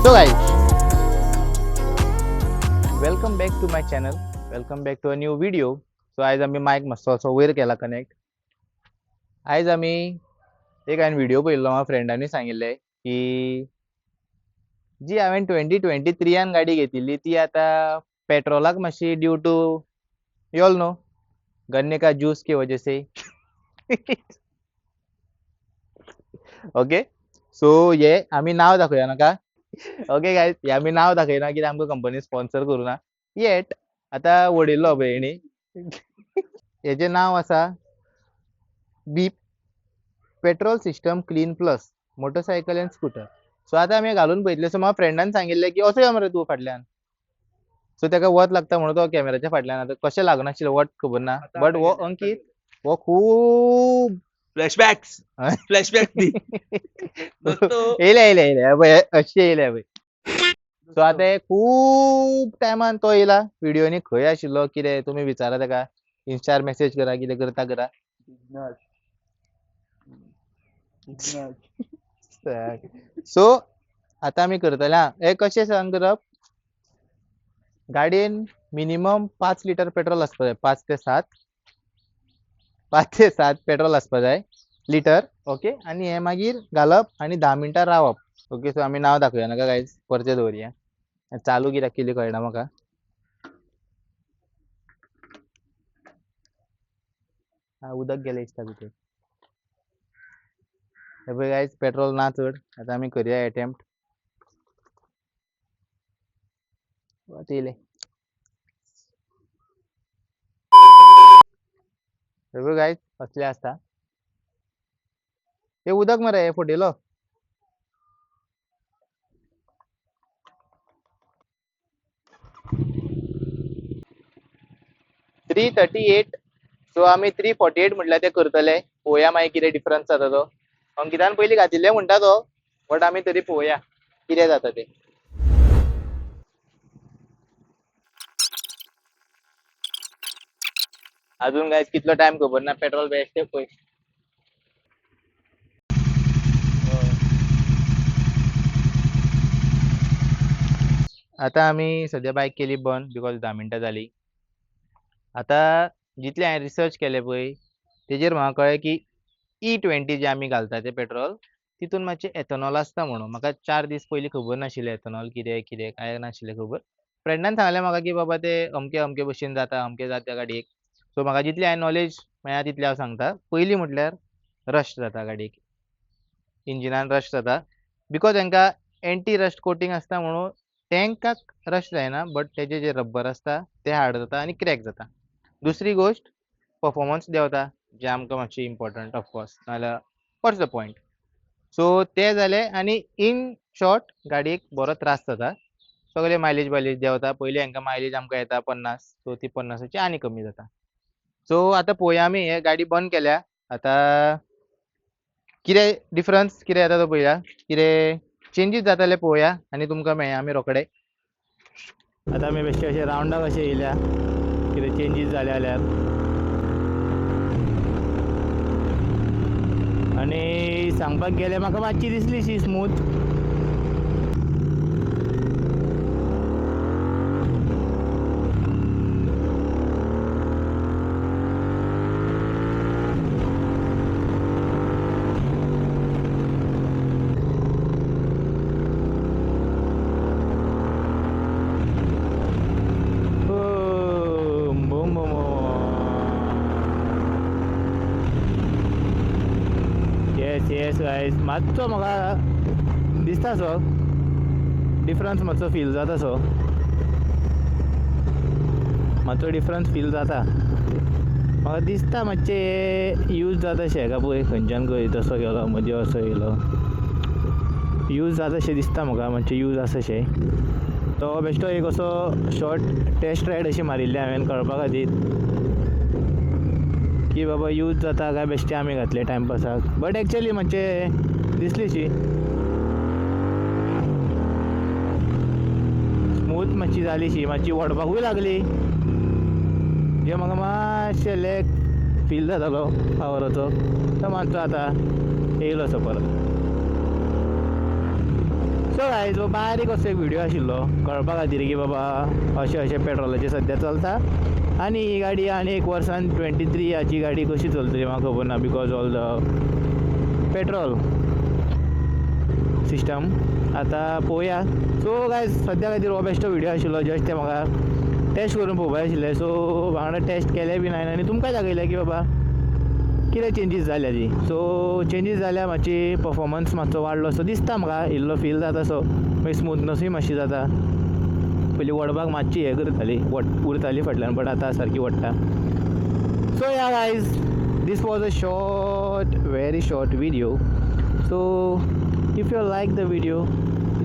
So guys, welcome back to my channel. Welcome back to a new video. So आज आम्ही mic मातसो वयर केला कनेक्ट. आज आम्ही एक व्हिडिओ पळयल्लो म्हाका फ्रेंडांनी सांगिल्ले की जी हांवें 2023 गाडी घेतिल्ली ती आता पेट्रोलाक मातशी due to you all know गन्ने का जूस की वजह से ओके. सो ये आम्ही नाव दाखवया नाका. ओके गायज, हे आम्ही नाव दाखयना कित्याक आमकां कंपनी स्पॉन्सर करूना येट. आता वडिल्लो पळय हेजे नाव आसा बीप petrol system clean plus motorcycle and scooter. So आता आम्ही घालून पळयतले. सो म्हाका फ्रेंडान सांगिल्लें की असो यो मरे तूं फाटल्यान. सो ताका वत लागता म्हणून तो कॅमेराच्या फाटल्यान. आता कशें लागनाशिल्लें वत खबर ना, बट वो अंकीत वो खूब फ्लॅशबॅक्स फ्लॅशबॅक दी येयले पळय अशें येयले पळय. सो आता हे खूब टायमान तो येयला व्हिडिओनी. खंय आशिल्लो कितें तुमी विचारा ताका, इन्स्टार मेसेज करा, कितें करता करा. सो आता आमी करतले आं. हे कशें सांग करप, गाडयेन मिनिमम 5 लिटर पेट्रोल आसपा जाय. 5 ते 7 पेट्रोल आसपा जाय लिटर. ओके. आणि हे मागीर घालप आणि 10 मिनटां रावप. ओके. सो आमी नाव दाखोवया नाका गायज, परते दवरया. चालू कित्याक केली कळना म्हाका. उदक गेलें दिसता भितर. हे पळय गायज, पेट्रोल ना चड. आता आमी करया एटेम्प्ट. येयलें. हे पळय गायज, असलें आसता. हे उदक मरे, हे फुटयलो. $338. सो आमी 348 म्हटल्यार ते करतले. पळोवया मागीर कितें डिफरन्स जाता तो. अंकितान पयलीं घातिल्लें म्हणटा तो, बट आमी तरी पळोवया कितें जाता तें. अजून गायज कितलो टायम खबर ना. पेट्रोल बेश्टें पळय. आता आमी सद्या बायक केली बंद बिकॉज 10 मिनटां जाली. आता जितले हांवें रिसर्च केले पळय तेजेर म्हाका कळ्ळें की E20 जे आमी घालता ते पेट्रोल, तितून मातशें एथनॉल आसता म्हणून. म्हाका 4 दीस पयलीं खबर नाशिल्लें एथनॉल कितें कितें कांय नाशिल्लें खबर. फ्रेंडान सांगलें म्हाका की बाबा ते अमके अमके भशेन जाता, अमके जाता गाडयेक. सो म्हाका जितलें हांवें नॉलेज मेळ्ळा तितलें हांव सांगता. पयलीं म्हटल्यार रस्ट जाता गाडयेक, इंजिनान रस्ट जाता बिकॉज हांकां एंटी रस्ट कोटींग आसता म्हणून टँकाक रस्ट जायना, बट तेजे जे रब्बर आसता ते हार्ड जाता आनी क्रॅक जाता. दुसरी गोश्ट परफॉर्मन्स देंवता, जे आमकां मातशें इम्पॉर्टंट ऑफकोर्स, नाजाल्यार वॉट्स द पॉयंट. सो ते जालें आनी इन शॉर्ट गाडयेक बरो त्रास जाता. सगळे मायलेज बायलेज देंवता. पयलीं हांकां मायलेज आमकां येता 50, सो ती 50ची आनी कमी जाता. सो आतां पळोवया आमी. हे गाडी बंद केल्या. आतां कितें डिफरन्स कितें येता तो पळोवया, कितें चेंजीस जाताले पळोवया आनी तुमकां मेळया आमी रोखडे. आतां आमी बेश्टे अशे रावंडाक अशे येयल्या, कितें चेंजीस जाले जाल्यार. आनी सांगपाक गेल्यार म्हाका मातशी दिसलीशी स्मूथ. येस गायज, मातसो म्हाका दिसता सो डिफरन्स मातसो फील जाता. सो मातसो डिफरन्स फील जाता. म्हाका दिसता मातशें यूज जाता शें काय पळय, खंयच्यान खंय तसो गेलो, मदीं असो येयलो. यूज जाता शें दिसता म्हाका, मातशें यूज आसा शें. तो बेश्टो एक असो शॉर्ट टेस्ट रायड अशी मारिल्ली हांवें कळपा खातीर की बाबा यूज जाता काय बेश्टे आमी घातले टायमपासाक. बट एक्चुअली मातशें दिसलीशी स्मूथ मातशी जालीशी, मातशी ओडपाकूय लागली. जे म्हाका मातशें लॅक फील जातालो पावराचो, तो मातसो आतां येयलो असो परत. सो गाय जो बारीक असो एक व्हिडिओ आशिल्लो कळपा खातीर की बाबा अशें पेट्रोलाचें सद्या चलता आनी ही गाडी आनी एक वर्सान 23 हाची गाडी कशी चलतली म्हाका खबर ना because all the petrol system आतां पळोवया. सो गाय सद्या खातीर हो बेश्टो व्हिडिओ आशिल्लो जस्ट ते म्हाका टेस्ट करून पळोवपाक आशिल्लें. सो वांगडा टेस्ट केलें बी हांवें आनी तुमकां दाखयलें की बाबा कितें चेंजीस जाल्या ती. सो चेंजीस जाल्या मातशी परफॉर्मन्स मातसो वाडलो असो दिसता म्हाका, इल्लो फील जाता सो मागीर स्मूथनसूय मातशी जाता. पयलीं वडपाक मातशी हें करताली उरताली फाटल्यान बट आतां सारकी वडटा. So yeah guys this was a short very short video. So if you like the video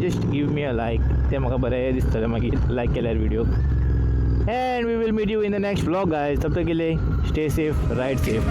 just give me a like. तें म्हाका बरें दिसतलें मागीर लायक केल्यार video. And we will meet you in the next vlog guys. तब तक के लिए stay safe, ride safe.